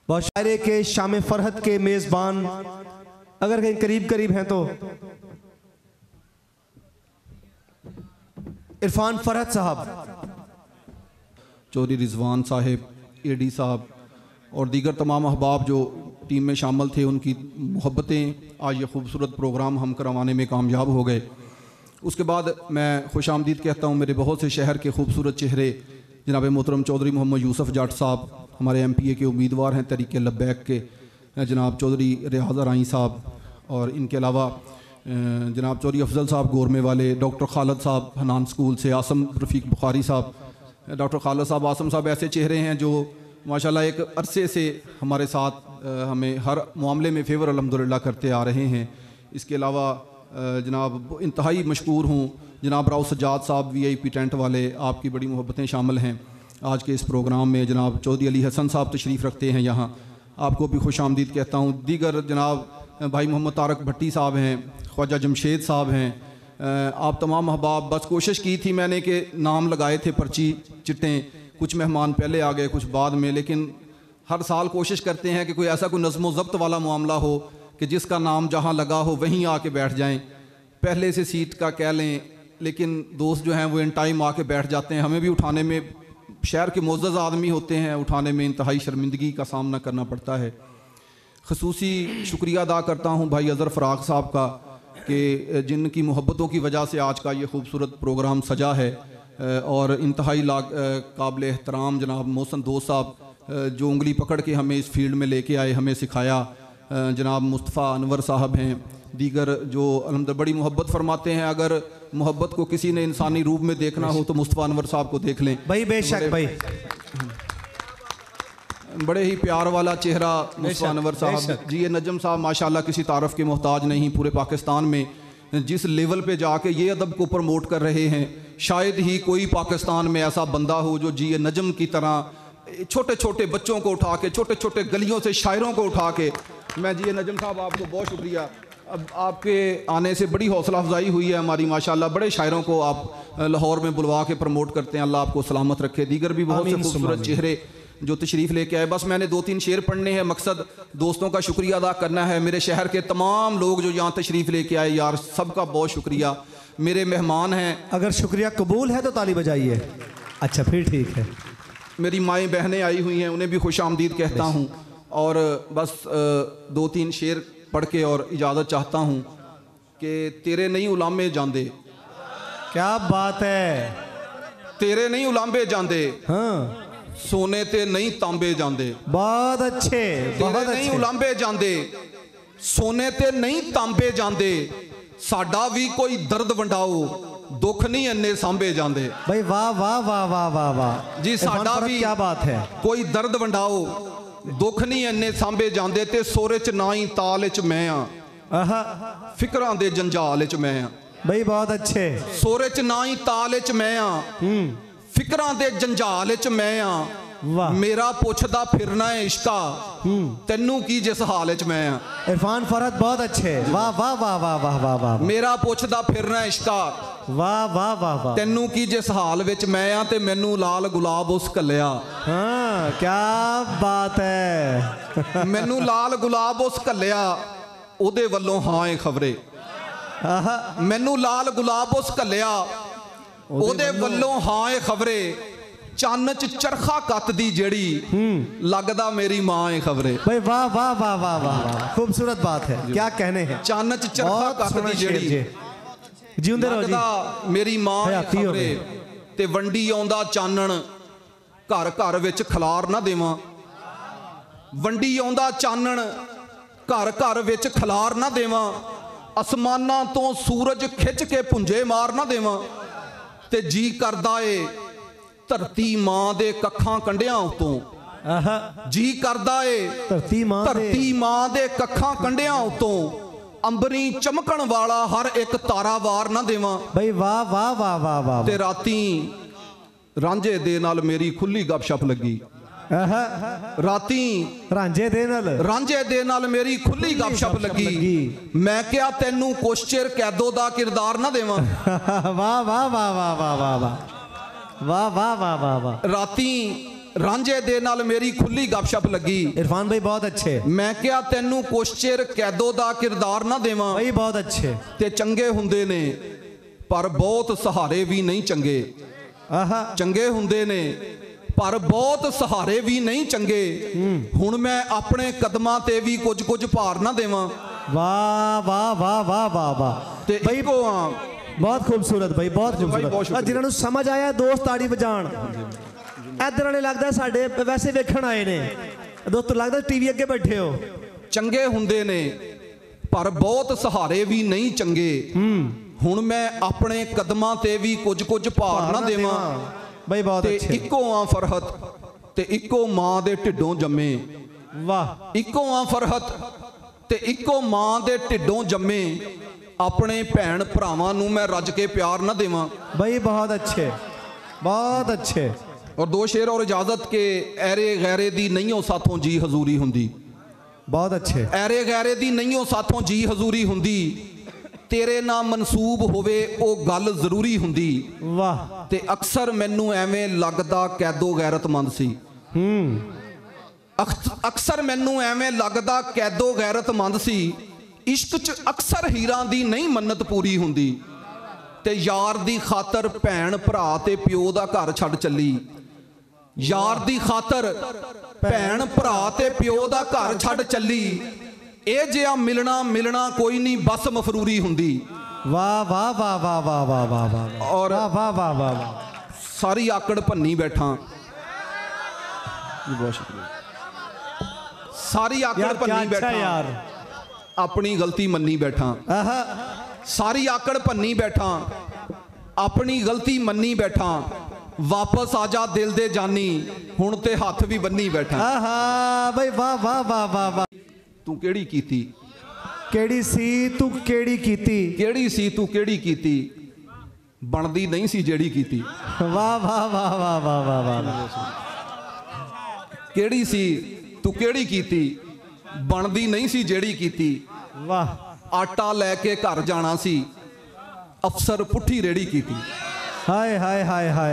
मुशायरे के शाम फरहत के मेज़बान अगर कहीं करीब करीब हैं तो इरफान फरहत साहब, चौधरी रिजवान साहिब, एडी साहब और दीगर तमाम अहबाब जो टीम में शामिल थे, उनकी मोहब्बतें आज ये खूबसूरत प्रोग्राम हम करवाने में कामयाब हो गए। उसके बाद मैं खुश आमदीद कहता हूँ मेरे बहुत से शहर के खूबसूरत चेहरे जनाब मोहतरम चौधरी मोहम्मद यूसुफ जाट साहब, हमारे MPA के उम्मीदवार हैं तरीके लब्बैक के, जनाब चौधरी रियाज राई साहब, और इनके अलावा जनाब चौधरी अफजल साहब गोरमे वाले, डॉक्टर खालिद साहब हनान स्कूल से, आसम रफ़ीक बुखारी साहब, डॉक्टर खालिद साहब, आसम साहब ऐसे चेहरे हैं जो माशाल्लाह एक अरसे से हमारे साथ हमें हर मामले में फ़ेवर अल्हम्दुलिल्लाह करते आ रहे हैं। इसके अलावा जनाब इंतहाई मशकूर हूँ जनाब राव सज्जाद साहब VIP टेंट वाले, आपकी बड़ी मोहब्बतें शामिल हैं आज के इस प्रोग्राम में। जनाब चौधरी अली हसन साहब तशरीफ़ रखते हैं यहाँ, आपको भी खुश आमदीद कहता हूँ। दीगर जनाब भाई मोहम्मद तारक भट्टी साहब हैं, ख्वाजा जमशेद साहब हैं, आप तमाम अहबाब। बस कोशिश की थी मैंने कि नाम लगाए थे पर्ची चिट्टें, कुछ मेहमान पहले आ गए कुछ बाद में, लेकिन हर साल कोशिश करते हैं कि कोई ऐसा कोई नज़्म व ज़ब्त वाला मामला हो कि जिसका नाम जहाँ लगा हो वहीं आके बैठ जाएं, पहले से सीट का कह लें, लेकिन दोस्त जो हैं वो इन टाइम आके बैठ जाते हैं। हमें भी उठाने में, शहर के मुअज़्ज़ज़ आदमी होते हैं, उठाने में इंतहाई शर्मिंदगी का सामना करना पड़ता है। ख़ुसूसी शुक्रिया अदा करता हूँ भाई अज़हर फ़राक साहब का कि जिनकी मोहब्बतों की वजह से आज का ये खूबसूरत प्रोग्राम सजा है, और इंतहाई काबिल एहतराम जनाब मोहसन दोस्त साहब जो उंगली पकड़ के हमें इस फील्ड में लेके आए, हमें सिखाया, जनाब मुस्तफ़ा अनवर साहब हैं, दीगर जो अल्हम्दुलिल्लाह बड़ी मोहब्बत फरमाते हैं। अगर मोहब्बत को किसी ने इंसानी रूप में देखना हो तो मुस्तफ़ा अनवर साहब को देख लें भाई, बेशक भाई, बड़े ही प्यार वाला चेहरा मुस्तफ़ा अनवर साहब जी। ये नजम साहब माशाल्लाह किसी तारफ़ के मोहताज नहीं, पूरे पाकिस्तान में जिस लेवल पे जाके ये अदब को प्रमोट कर रहे हैं, शायद ही कोई पाकिस्तान में ऐसा बंदा हो जो जी नजम की तरह छोटे छोटे बच्चों को उठा के, छोटे छोटे गलियों से शायरों को उठा के। मैं जी नजम साहब आपको बहुत शुक्रिया, अब आपके आने से बड़ी हौसला अफजाई हुई है हमारी माशाल्लाह। बड़े शायरों को आप लाहौर में बुलवा के प्रमोट करते हैं, अल्लाह आपको सलामत रखे। दीगर भी बहुत से खूबसूरत चेहरे जो तशरीफ़ लेके आए। बस मैंने 2-3 शेर पढ़ने हैं, मकसद दोस्तों का शुक्रिया अदा करना है। मेरे शहर के तमाम लोग जो यहाँ तशरीफ़ लेके आए यार, सबका बहुत शुक्रिया, मेरे मेहमान हैं। अगर शुक्रिया कबूल है तो ताली बजाइए। अच्छा फिर ठीक है। मेरी माएँ बहनें आई हुई हैं, उन्हें भी खुश आमदीद कहता हूँ, और बस 2-3 शेर पढ़ के और इजाज़त चाहता हूँ कि तेरे नहीं उलामे जांदे। क्या बात है, तेरे नहीं उलामे जांदे, हाँ सोने ते नहीं तांबे जांदे। बहुत अच्छे, बहुत नहीं उलांबे जांदे, सोने ते नहीं तांबे जांदे, साडा भी कोई दर्द वंडाओ, दुख नहीं इन्ने सांभे जांदे। भाई वाह वाह वाह वाह वाह वाह जी, साडा भी, क्या बात है, कोई दर्द वंडाओ, दुख नहीं इन्ने सांभे जांदे, ते सोरे च ना ही ताल च मैं आ, फिक्रां दे जंजाल च मैं आ। भाई बहुत अच्छे। सोरे च ना ही ताल च मैं आ, फिक्रां दे जंजाल च मैं आ, मेरा पुछदा फिरना है इश्का, तेनू की जिस हाल च मैं आ। इरफान फरहत बहुत अच्छे, वाह वाह वाह वाह वाह वाह वाह। मेरा पुछदा फिरना इश्का, वाह वाह वाह वाह। तेनू की जिस हाल विच मैं आ, ते मैनू लाल गुलाब उस कलिया। हाँ क्या बात है। मैनू लाल गुलाब उस कलिया, ओदे वल्लों हाँ ए खबरे। मैनू लाल गुलाब उस कलिया, ओदे वल्लों हाँ ए खबरे, चन्न च चरखा कतदी जेड़ी, लगदा मेरी मां ए खबरे। भाई वाह वाह वाह वाह वाह, खूबसूरत बात है, क्या कहने हैं। चन्न च चरखा कतदी जेड़ी, जिंदे रहो जी, लगदा मेरी मां ए खबरे, ते वंडी आउंदा चानण, घर घर विच खलार ना देवां। वंडी आउंदा चानण, घर घर विच खलार ना देवां, आसमानां तो सूरज खिच के पुंजे मार ना देवां, ते जी करदा ए धरती मां दे कखां कंढियां उतों, जी करदा ए धरती मां दे कखां कंढियां उतों, अंबरी चमकण वाला हर एक तारा वार ना देवां। भाई वाह वाह वाह वाह वाह। ते राती रांझे दे नाल मेरी खुली गपशप लगी, राती रांझे दे नाल मेरी खुली गपशप लगी, मैं क्या तेनू कुछ चिर कैदो दा किरदार ना देवां। वाह वाह वाह वाह वाह वाह वाह वाह वाह वाह वाह। राती ਰਾਂਝੇ ਦੇ ਨਾਲ ਮੇਰੀ ਖੁੱਲੀ ਗੱਪਸ਼ਪ ਲੱਗੀ। इरफान भाई बहुत अच्छे ਮੈਂ ਕਿਹਾ ਤੈਨੂੰ ਕੁਛ ਚਿਰ ਕੈਦੋ ਦਾ ਕਿਰਦਾਰ ਨਾ ਦੇਵਾਂ। भाई बहुत अच्छे ਤੇ ਚੰਗੇ ਹੁੰਦੇ ਨੇ ਪਰ ਬਹੁਤ ਸਹਾਰੇ ਵੀ ਨਹੀਂ ਚੰਗੇ। आहा ਚੰਗੇ ਹੁੰਦੇ ਨੇ ਪਰ ਬਹੁਤ ਸਹਾਰੇ ਵੀ ਨਹੀਂ ਚੰਗੇ। ਹੁਣ ਮੈਂ ਆਪਣੇ ਕਦਮਾਂ ਤੇ ਵੀ ਕੁਝ ਭਾਰ ਨਾ ਦੇਵਾਂ। वाह वाह वाह वाह वाह वाह ਤੇ भाई ਇੱਕੋ ਆ बहुत खूबसूरत भाई बहुत बहुत खूबसूरत शुक्रिया। जिन्होंने समझ आया दोस्त ताड़ी बजान इधर वाले लगता साडे वैसे वेखण आए ने दोस्त लगता टीवी अगे बैठे हो। ਚੰਗੇ ਹੁੰਦੇ ਨੇ ਪਰ ਬਹੁਤ ਸਹਾਰੇ ਵੀ ਨਹੀਂ ਚੰਗੇ। ਹੁਣ ਮੈਂ ਆਪਣੇ ਕਦਮਾਂ ਤੇ ਵੀ ਕੁਝ ਭਾਰ ਨਾ ਦੇਵਾਂ। भाई बहुत ਤੇ अच्छे ਇੱਕੋ ਆ ਫਰਹਤ ਤੇ ਇੱਕੋ ਮਾਂ ਦੇ ਢਿੱਡੋਂ ਜੰਮੇ। वाह ਇੱਕੋ ਆ ਫਰਹਤ ਤੇ ਇੱਕੋ ਮਾਂ ਦੇ ਢਿੱਡੋਂ ਜੰਮੇ। ਆਪਣੇ ਭੈਣ ਭਰਾਵਾਂ ਨੂੰ ਮੈਂ ਰੱਜ ਕੇ ਪਿਆਰ ਨਾ ਦੇਵਾਂ। भाई बहुत अच्छे बहुत अच्छे ਔਰ ਦੋ ਸ਼ੇਰ ਔਰ ਇਜਾਜ਼ਤ ਕੇ ਐਰੇ ਗੈਰੇ ਦੀ ਨਹੀਂਓ ਸਾਥੋਂ ਜੀ ਹਜ਼ੂਰੀ ਹੁੰਦੀ। बहुत अच्छे ਐਰੇ ਗੈਰੇ ਦੀ ਨਹੀਂਓ ਸਾਥੋਂ ਜੀ ਹਜ਼ੂਰੀ ਹੁੰਦੀ। ਤੇਰੇ ਨਾਲ ਮਨਸੂਬ ਹੋਵੇ ਉਹ ਗੱਲ ਜ਼ਰੂਰੀ ਹੁੰਦੀ। वाह ਤੇ ਅਕਸਰ ਮੈਨੂੰ ਐਵੇਂ ਲੱਗਦਾ ਕੈਦੋ ਗੈਰਤਮੰਦ ਸੀ। ਅਕਸਰ ਮੈਨੂੰ ਐਵੇਂ ਲੱਗਦਾ ਕੈਦੋ ਗੈਰਤਮੰਦ ਸੀ। ਇਸ਼ਕ 'ਚ ਅਕਸਰ ਹੀਰਾਂ ਦੀ ਨਹੀਂ ਮੰਨਤ ਪੂਰੀ ਹੁੰਦੀ। ਤੇ ਯਾਰ ਦੀ ਖਾਤਰ ਭੈਣ ਭਰਾ ਤੇ ਪਿਓ ਦਾ ਘਰ ਛੱਡ ਚੱਲੀ। ਯਾਰ ਦੀ ਖਾਤਰ ਭੈਣ ਭਰਾ ਤੇ ਪਿਓ ਦਾ ਘਰ ਛੱਡ ਚੱਲੀ। ਇਹ ਜਿਹਾ ਮਿਲਣਾ ਕੋਈ ਨਹੀਂ ਬਸ ਮਫਰੂਰੀ ਹੁੰਦੀ। वाह वाह वाह वाह वाह वाह वाह वाह और वाह वाह वाह वाह वाह ਸਾਰੀ ਆਕੜ ਭੰਨੀ ਬੈਠਾ। ਜੀ ਬਹੁਤ ਸ਼ੁਕਰੀਆ। ਸਾਰੀ ਆਕੜ यार क्या ਭੰਨੀ अच्छा ਬੈਠਾ। यार ਆਪਣੀ ਗਲਤੀ ਮੰਨੀ ਬੈਠਾ। आहा ਸਾਰੀ ਆਕੜ ਭੰਨੀ ਬੈਠਾ। ਆਪਣੀ ਗਲਤੀ ਮੰਨੀ ਬੈਠਾ। ਵਾਪਸ ਆ ਜਾ ਦਿਲ ਦੇ ਜਾਨੀ ਹੁਣ ਤੇ ਹੱਥ ਵੀ ਬੰਨੀ ਬੈਠਾ। आहा भाई वाह वाह वाह वाह वाह ਤੂੰ ਕਿਹੜੀ ਕੀਤੀ केड़ी सी तू केड़ी कीती ਕਿਹੜੀ ਸੀ ਤੂੰ ਕਿਹੜੀ ਕੀਤੀ ਬਣਦੀ ਨਹੀਂ ਸੀ ਜਿਹੜੀ ਕੀਤੀ। वाह वाह वाह वाह वाह वाह वाह ਕਿਹੜੀ ਸੀ ਤੂੰ ਕਿਹੜੀ ਕੀਤੀ ਬਣਦੀ ਨਹੀਂ ਸੀ ਜਿਹੜੀ ਕੀਤੀ। वाह ਆਟਾ ਲੈ ਕੇ ਘਰ ਜਾਣਾ ਸੀ ਅਫਸਰ ਪੁੱਠੀ ਰੇੜੀ ਕੀਤੀ। हाय हाय हाय हाय